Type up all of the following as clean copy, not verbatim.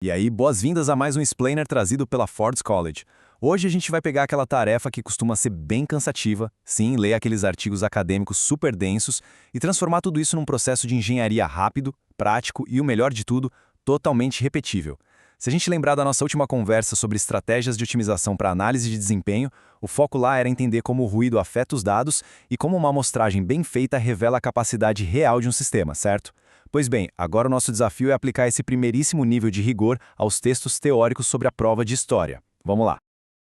E aí, boas-vindas a mais um explainer trazido pela Ford's College. Hoje a gente vai pegar aquela tarefa que costuma ser bem cansativa, sim, ler aqueles artigos acadêmicos super densos e transformar tudo isso num processo de engenharia rápido, prático e, o melhor de tudo, totalmente repetível. Se a gente lembrar da nossa última conversa sobre estratégias de otimização para análise de desempenho, o foco lá era entender como o ruído afeta os dados e como uma amostragem bem feita revela a capacidade real de um sistema, certo? Pois bem, agora o nosso desafio é aplicar esse primeiríssimo nível de rigor aos textos teóricos sobre a prova de história. Vamos lá.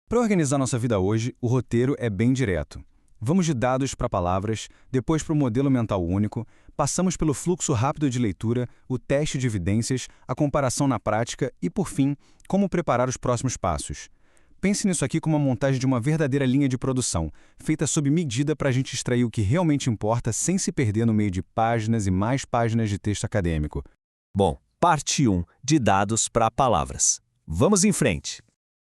Para organizar nossa vida hoje, o roteiro é bem direto. Vamos de dados para palavras, depois para o modelo mental único, passamos pelo fluxo rápido de leitura, o teste de evidências, a comparação na prática e, por fim, como preparar os próximos passos. Pense nisso aqui como a montagem de uma verdadeira linha de produção, feita sob medida para a gente extrair o que realmente importa sem se perder no meio de páginas e mais páginas de texto acadêmico. Bom, parte 1, de dados para palavras. Vamos em frente.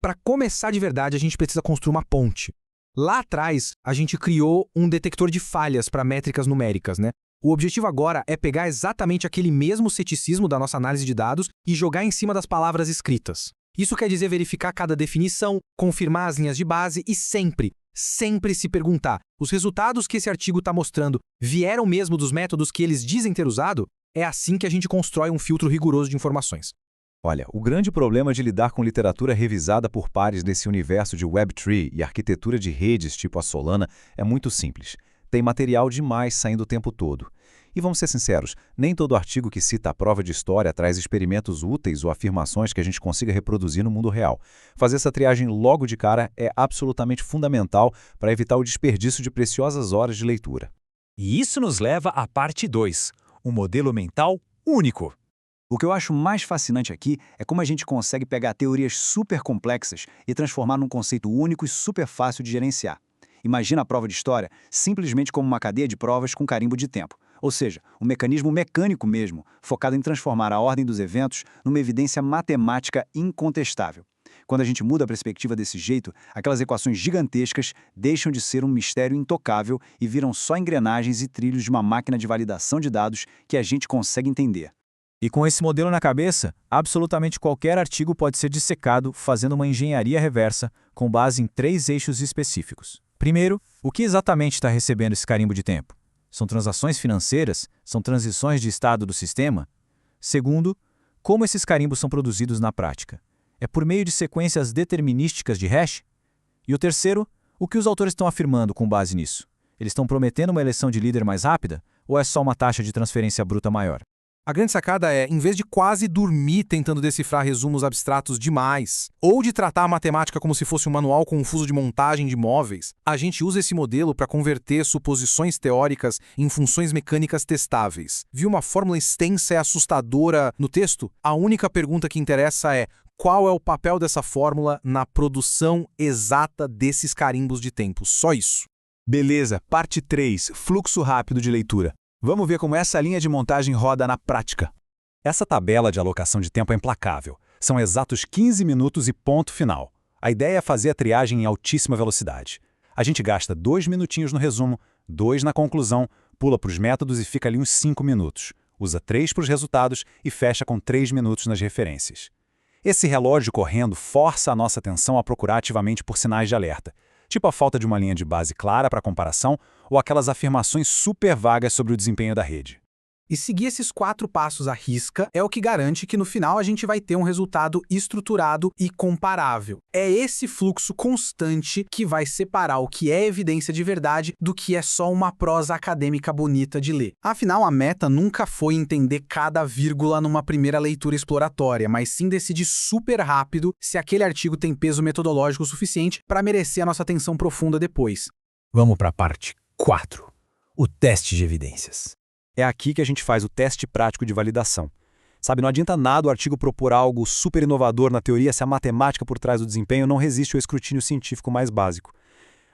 Para começar de verdade, a gente precisa construir uma ponte. Lá atrás, a gente criou um detector de falhas para métricas numéricas, né? O objetivo agora é pegar exatamente aquele mesmo ceticismo da nossa análise de dados e jogar em cima das palavras escritas. Isso quer dizer verificar cada definição, confirmar as linhas de base e sempre se perguntar: os resultados que esse artigo está mostrando vieram mesmo dos métodos que eles dizem ter usado? É assim que a gente constrói um filtro rigoroso de informações. Olha, o grande problema de lidar com literatura revisada por pares nesse universo de Web3 e arquitetura de redes tipo a Solana é muito simples. Tem material demais saindo o tempo todo. E vamos ser sinceros, nem todo artigo que cita a prova de história traz experimentos úteis ou afirmações que a gente consiga reproduzir no mundo real. Fazer essa triagem logo de cara é absolutamente fundamental para evitar o desperdício de preciosas horas de leitura. E isso nos leva à parte 2, um modelo mental único. O que eu acho mais fascinante aqui é como a gente consegue pegar teorias super complexas e transformar num conceito único e super fácil de gerenciar. Imagina a prova de história simplesmente como uma cadeia de provas com carimbo de tempo. Ou seja, um mecanismo mecânico mesmo, focado em transformar a ordem dos eventos numa evidência matemática incontestável. Quando a gente muda a perspectiva desse jeito, aquelas equações gigantescas deixam de ser um mistério intocável e viram só engrenagens e trilhos de uma máquina de validação de dados que a gente consegue entender. E com esse modelo na cabeça, absolutamente qualquer artigo pode ser dissecado fazendo uma engenharia reversa com base em 3 eixos específicos. Primeiro, o que exatamente está recebendo esse carimbo de tempo? São transações financeiras? São transições de estado do sistema? Segundo, como esses carimbos são produzidos na prática? É por meio de sequências determinísticas de hash? E o terceiro, o que os autores estão afirmando com base nisso? Eles estão prometendo uma eleição de líder mais rápida? Ou é só uma taxa de transferência bruta maior? A grande sacada é, em vez de quase dormir tentando decifrar resumos abstratos demais, ou de tratar a matemática como se fosse um manual confuso de montagem de móveis, a gente usa esse modelo para converter suposições teóricas em funções mecânicas testáveis. Viu uma fórmula extensa e assustadora no texto? A única pergunta que interessa é: qual é o papel dessa fórmula na produção exata desses carimbos de tempo? Só isso. Beleza, parte 3, fluxo rápido de leitura. Vamos ver como essa linha de montagem roda na prática. Essa tabela de alocação de tempo é implacável. São exatos 15 minutos e ponto final. A ideia é fazer a triagem em altíssima velocidade. A gente gasta 2 minutinhos no resumo, 2 na conclusão, pula para os métodos e fica ali uns 5 minutos. Usa 3 para os resultados e fecha com 3 minutos nas referências. Esse relógio correndo força a nossa atenção a procurar ativamente por sinais de alerta, tipo a falta de uma linha de base clara para comparação ou aquelas afirmações super vagas sobre o desempenho da rede. E seguir esses 4 passos à risca é o que garante que no final a gente vai ter um resultado estruturado e comparável. É esse fluxo constante que vai separar o que é evidência de verdade do que é só uma prosa acadêmica bonita de ler. Afinal, a meta nunca foi entender cada vírgula numa primeira leitura exploratória, mas sim decidir super rápido se aquele artigo tem peso metodológico suficiente para merecer a nossa atenção profunda depois. Vamos para a parte 4, o teste de evidências. É aqui que a gente faz o teste prático de validação. Sabe, não adianta nada o artigo propor algo super inovador na teoria se a matemática por trás do desempenho não resiste ao escrutínio científico mais básico.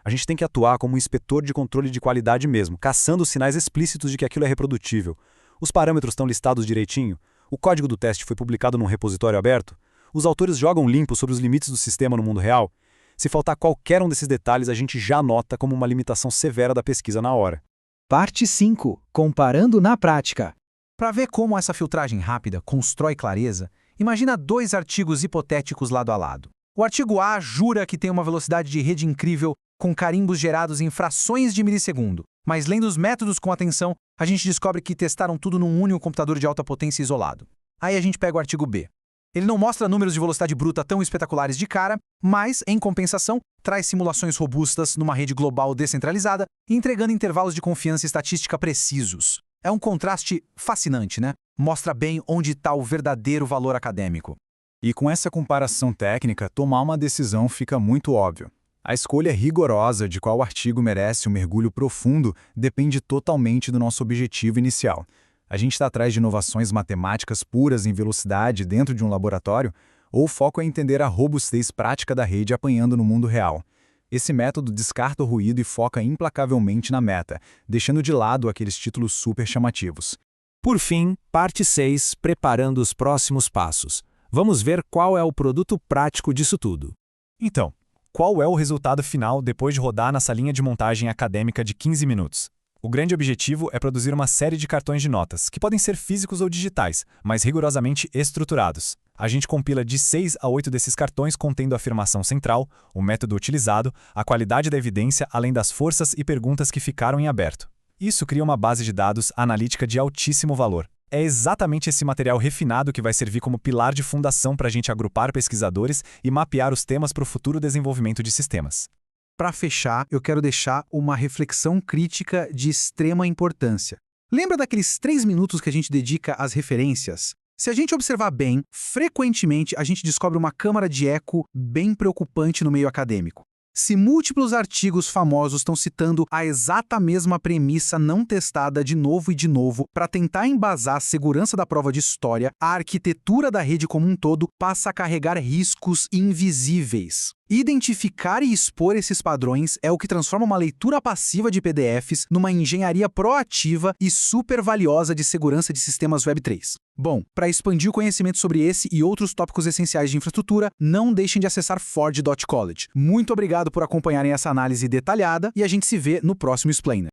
A gente tem que atuar como um inspetor de controle de qualidade mesmo, caçando os sinais explícitos de que aquilo é reprodutível. Os parâmetros estão listados direitinho? O código do teste foi publicado num repositório aberto? Os autores jogam limpo sobre os limites do sistema no mundo real? Se faltar qualquer um desses detalhes, a gente já nota como uma limitação severa da pesquisa na hora. Parte 5. Comparando na prática. Para ver como essa filtragem rápida constrói clareza, Imagina dois artigos hipotéticos lado a lado. O artigo A jura que tem uma velocidade de rede incrível com carimbos gerados em frações de milissegundo, mas lendo os métodos com atenção, a gente descobre que testaram tudo num único computador de alta potência isolado. Aí a gente pega o artigo B. Ele não mostra números de velocidade bruta tão espetaculares de cara, mas, em compensação, traz simulações robustas numa rede global descentralizada, entregando intervalos de confiança estatística precisos. É um contraste fascinante, né? Mostra bem onde está o verdadeiro valor acadêmico. E com essa comparação técnica, tomar uma decisão fica muito óbvio. A escolha rigorosa de qual artigo merece um mergulho profundo depende totalmente do nosso objetivo inicial. A gente está atrás de inovações matemáticas puras em velocidade dentro de um laboratório, ou o foco é entender a robustez prática da rede apanhando no mundo real. Esse método descarta o ruído e foca implacavelmente na meta, deixando de lado aqueles títulos super chamativos. Por fim, parte 6, preparando os próximos passos. Vamos ver qual é o produto prático disso tudo. Então, qual é o resultado final depois de rodar na salinha de montagem acadêmica de 15 minutos? O grande objetivo é produzir uma série de cartões de notas, que podem ser físicos ou digitais, mas rigorosamente estruturados. A gente compila de 6 a 8 desses cartões contendo a afirmação central, o método utilizado, a qualidade da evidência, além das forças e perguntas que ficaram em aberto. Isso cria uma base de dados analítica de altíssimo valor. É exatamente esse material refinado que vai servir como pilar de fundação para a gente agrupar pesquisadores e mapear os temas para o futuro desenvolvimento de sistemas. Para fechar, eu quero deixar uma reflexão crítica de extrema importância. Lembra daqueles 3 minutos que a gente dedica às referências? Se a gente observar bem, frequentemente a gente descobre uma câmara de eco bem preocupante no meio acadêmico. Se múltiplos artigos famosos estão citando a exata mesma premissa não testada de novo e de novo para tentar embasar a segurança da prova de história, a arquitetura da rede como um todo passa a carregar riscos invisíveis. Identificar e expor esses padrões é o que transforma uma leitura passiva de PDFs numa engenharia proativa e super valiosa de segurança de sistemas Web3. Bom, para expandir o conhecimento sobre esse e outros tópicos essenciais de infraestrutura, não deixem de acessar Ford.College. Muito obrigado por acompanharem essa análise detalhada e a gente se vê no próximo Explainer.